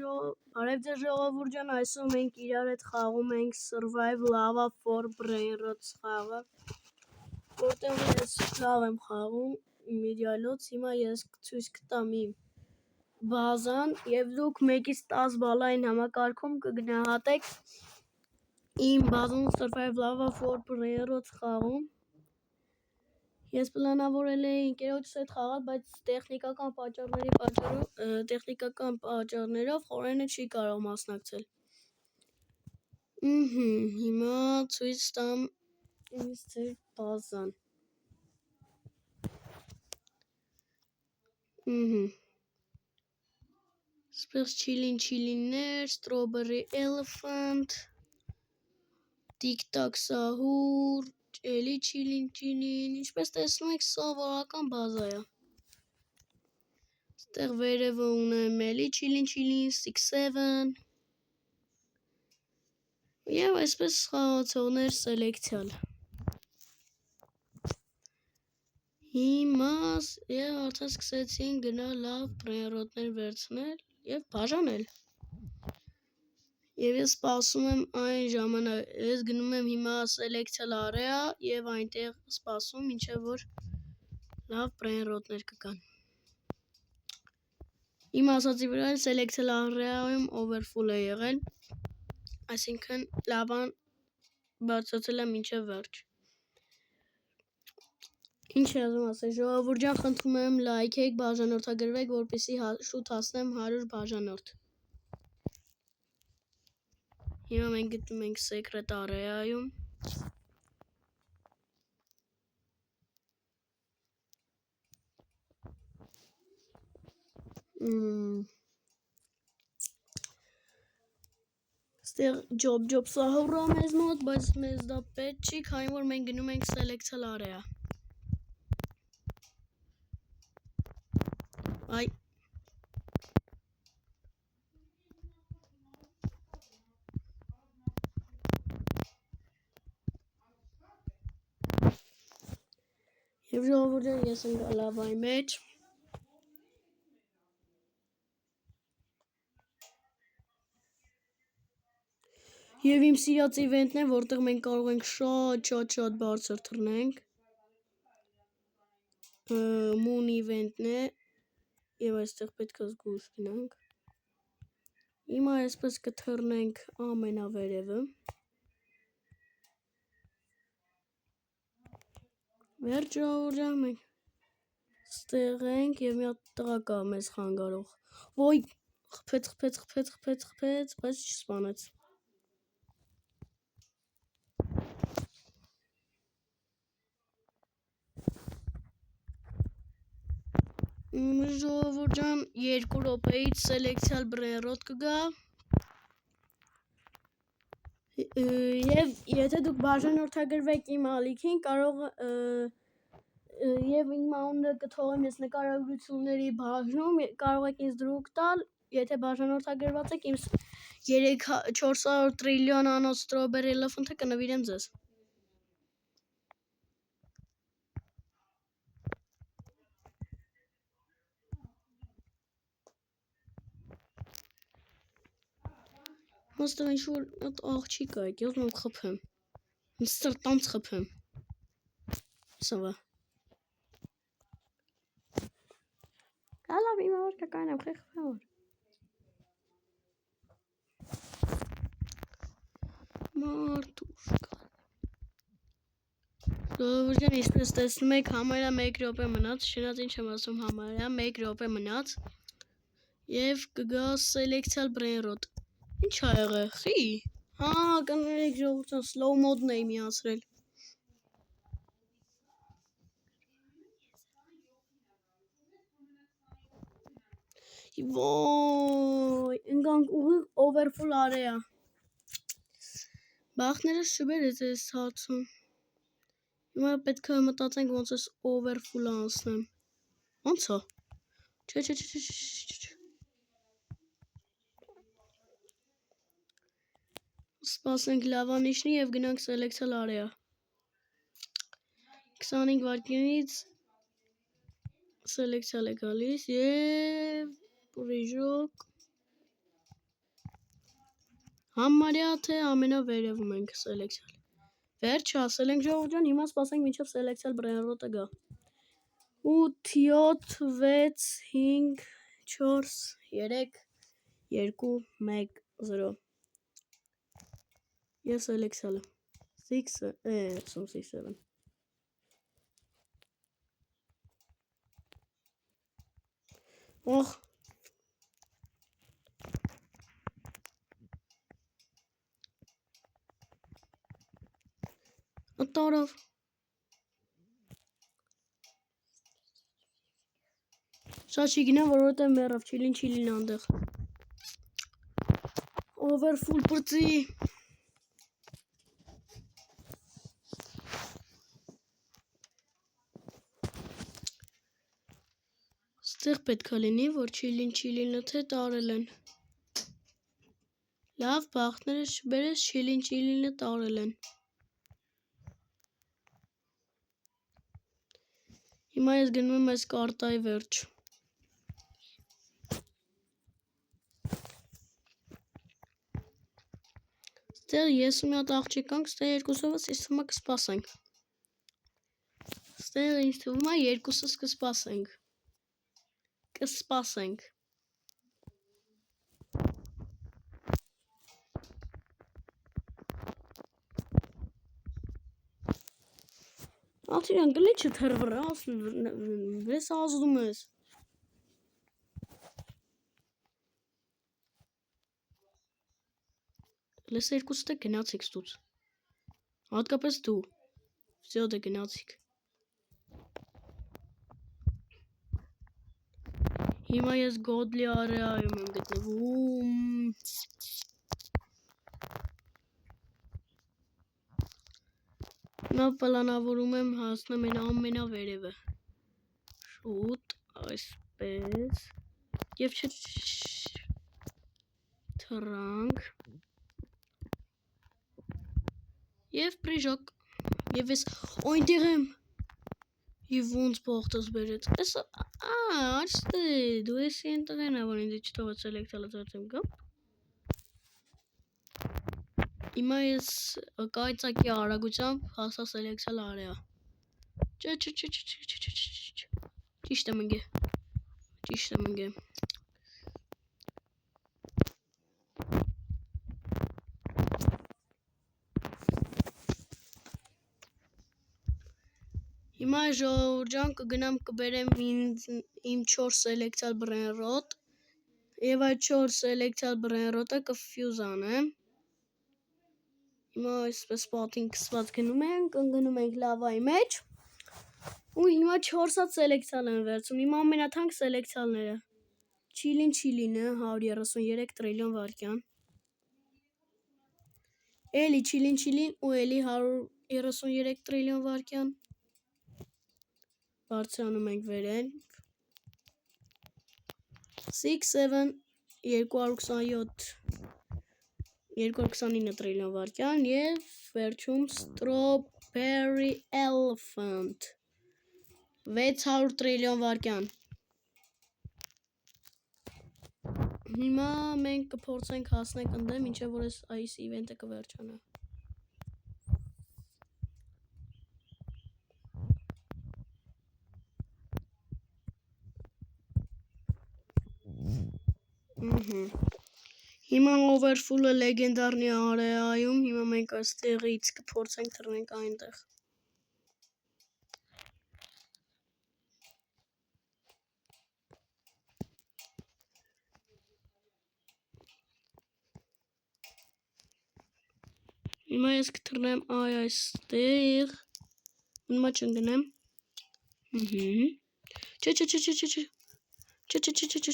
Բարև ձեզ ժողովուրդ ջան, այսօր մենք իրար հետ խաղում ենք Survive Lava 4 Brainrot խաղը, որտեղ ես լավ եմ խաղում իմիդիալոց, հիմա ես ցույց կտամ իմ բազան եւ դուք 1-ից 10 բալային համակարգում կգնահատեք իմ բազան Survive Lava 4 Brainrot խաղում։ Ես պլանավորել էի ընկերոջս հետ խաղալ, բայց տեխնիկական պատճառներով խորենը չի կարող մասնակցել։ Հիմա ցույց տամ ինձ ձեր բազան։ Սպես չիլիններ, Strawberry Elephant, Tic-Tac Sahur, էլի չիլին, ինչպես տեսնում եք, սովորական բազա է։ Ստեղ վերևը ունեմ էլի չիլին, 6-7 եւ այսպես խաղացողներ սելեկցիալ։ Հիմա եւ արդեն սկսեցին գնալ լավ բրեյրոտներ վերցնել եւ բաժանել։ Եվ ես սպասում եմ այն ժամանակ, ես գնում եմ հիմա սելեկցիալ area եւ այնտեղ սպասում մինչեւ որ լավ բրեյրոտներ կգան։ Իմ ասացի վրա սելեկցիալ area-ում overfull է եղել, այսինքն լավան բարձրացել է մինչեւ վերջ։ Ինչ եմ ասել, ժողովուրդ ջան, խնդրում եմ լայքեք, բաժանորդագրվեք, որպեսզի շուտ հասնեմ 100 բաժանորդ։ Հիմա մենք գտնում ենք secret area-ում։ Ստեղ ջոբ սահուրա մեզ մոտ, բայց մեզ դա պետք չի, քանի որ մենք գնում ենք սելեկցիալ area։ Այ Եվ ժողովուրդ ջան, ես եմ գալ լավայի մեջ։ Եվ իմ սիրած իվենտն է, որտեղ մենք կարող ենք շատ բարձր թռնենք։ Moon իվենտն է, եւ այստեղ պետք է զգույշ գնանք։ Հիմա այսպես կթռնենք ամենավերևը։ Վերջ ժողովուրդ ջան, մենք ստեղ ենք եւ մի հատ տղա կա մեզ խանգարող։ Ոյ, խփեց, բայց չսպանեց։ Ժողովուրդ ջան, 2 րոպեից սելեկցիալ բրեյրոտ կգա։ Եվ եթե դուք բաժանորդագրվեք իմ ալիքին, կարող եւ իմ անունը կթողեմ ես նկարագրությունների բաժնում, կարող եք ինձ դրուկ տալ, եթե բաժանորդագրված եք, իմ 400 տրիլիոն անոց Strawberry Elephant-ը կնվիրեմ ձեզ։ Ոստեղ ինչ-որ աղջիկ կա, ես ուզում եմ խփեմ։ Ինձ սրտանց խփեմ։ Սավա։ Կալավ իմ համար կկանեմ, խփեմ որ։ Մարտուշ կա։ Ժողովուրդ ջան, ինչպես տեսնում եք, համարյա 1 րոպե մնաց, շնած ինչ եմ ասում, համարյա 1 րոպե մնաց։ Եվ կգա սելեկցիալ բրեյրոտ։ Ինչ ա եղել, խի։ Հա, կներեք ժողովուրդ ջան, slow mode-ն էի միացրել։ Ոյ, ընկանք ուղիղ overfull area։ Բախներս շուբեր է ձեզ հացում։ Հիմա պետք է մտածենք ոնց էս overfull-ը անցնեմ։ Ոնց է։ Չէ։ Սպասենք լավան իջնի եւ գնանք սելեկցիալ area։ 25 վայրկյանից սելեկցիալ է գալիս եւ պրիժոկ Համարյա թե ամենավերևում ենք սելեկցիալ։ Վերջ ասել ենք ժողովուրդ ջան, հիմա սպասենք մինչև սելեկցիալ բրեյնրոտը գա։ 8 7 6 5 4 3 2 1 0 Ես սելեկցիալը 6 7 Օհ Ատարավ Շատ չի գնա, որովհետև մեռավ, չիլին անդեղ Overfull պրծի Ստեղ պետք է լինի, որ չիլինը թե տարել են Լավ, բախտները չբերես, չիլինը տարել են Հիմա ես գնում եմ այս կարտայի վերջ Ստեղ ես ու մի հատ աղջիկ կանք, ստեղ երկուսովս ինձ թվում է կսպասենք Ստեղ ինձ թվում է երկուսս կսպասենք Աղջիկան գլիչը թրվրա, վես ազդում ես Լես երկուսը գնացիք ստուց Հատկապես դու Վսյո դե գնացիք Հիմա ես գոդլի արեայում եմ գտնվում Հիմա պլանավորում եմ հասնեմ են ամենավերևը Շուտ, այսպես Եվ թրանք Եվ պրիժոկ Եվ ես օյնտեղ եմ Եվ ոնց բողտս բերեց Ես աչտե դու ես ենտեղ ենա որ ինձ չթողեց սելեկցիալը ծրծեմ գա Հիմա ես կայծակի արագությամբ հասա սելեկցիալ արեա Ճիշտ եմ ընգե Հիմա ժողովուրդ ջան կգնամ կբերեմ իմ 4 սելեկցիալ բրեյնրոտ Եվ այդ 4 սելեկցիալ բրեյնրոտը կֆյուզ անեմ Հիմա այսպես պատին կսված գնում ենք, ընգնում ենք լավայի մեջ Ու հիմա 4 հատ սելեկցիալ են վերցում, իմ ամենաթանկ սելեկցիալները Չիլինը 133 տրիլիոն վայրկյան Էլի չիլին ու էլի 133 տրիլիոն վայրկյան Բարձրանում ենք վերել 6 7 229 տրիլիոն վայրկյան և վերջում Strawberry Elephant 600 տրիլիոն վայրկյան Հիմա մենք կփորձենք հասնենք ընդեմ, մինչև որ այս իվենտը կվերջանա Հիմա overfull-ը լեգենդարնի արեայում, հիմա մենք այստեղից կփորձենք թռնենք այնտեղ Հիմա ես կթռնեմ այստեղ Հիմա չընկնեմ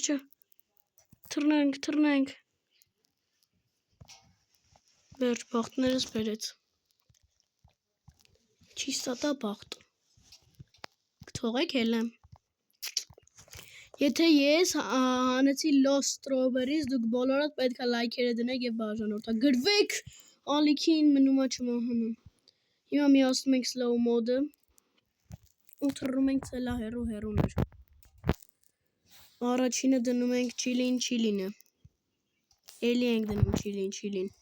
Չէ Թռնենք Վերջ բախտներս բերեց Չիստատա բախտ Կթողեք հելեմ Եթե ես հանեցի Lost Strawberries, դուք բոլորդ պետք է լայքերը դնեք և բաժանորդակ Գրվեք ալիքին մնում է չմահանում Հիմա միացնում ենք slow mode-ը ու թռնում ենք ցելա հեռուներ Առաջինը դնում ենք չիլինը Էլի ենք դնում չիլին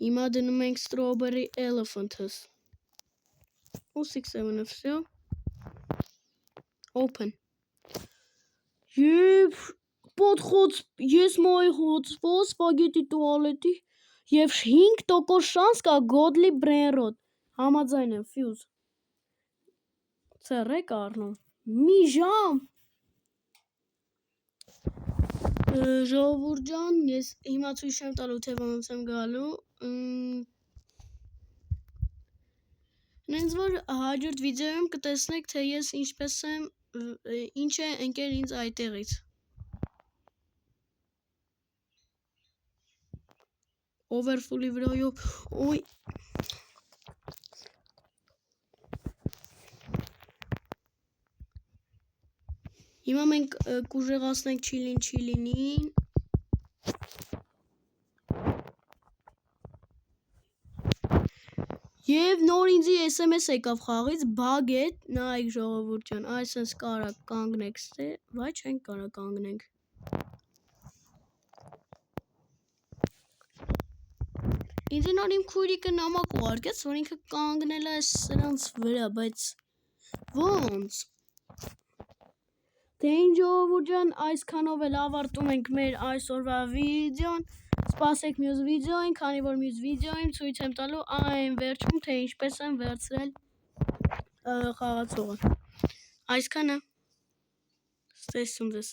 Հիմա դնում ենք Strawberry Elephant-ս։ ու 6-7-ը, всё։ Open։ Եվ պատխոց, ես մայի խոցվող սպագետի տուալետի և 5% շանս կա Godly Brain Rot։ Համաձայն եմ, Fuse։ Ցերեկ առնում։ Մի ժամ։ Ժողովուրդ ջան, ես հիմա ցույց եմ տալու, թե ոնց եմ գալու։ Նենց որ հաջորդ վիդեոյում կտեսնեք, թե ես ինչպես եմ, ինչ է ընկել ինձ այդտեղից։ Overfull-ի վրայով, ոյ։ Հիմա մենք կուժեղացնենք Chilin-Chilin-ին։ Եվ նոր ինձի SMS եկավ խաղից, bug է, նայեք ժողովուրդ ջան, այսպես կարա կանգնենք, վայ չենք կարա կանգնենք։ Ինձ նոր իմ քույրիկը նամակ ուղարկեց, որ ինքը կանգնել է սրանց վրա, բայց ոնց։ Դե ինչ ժողովուրդ ջան, այսքանով էլ ավարտում ենք մեր այսօրվա վիդեոն։ Սպասեք մյուս վիդեոին, քանի որ մյուս վիդեոյում ցույց եմ տալու այն վերջում, թե ինչպես եմ վերցրել խաղացողը։ Այսքանը։ Ստեսուն ձեզ։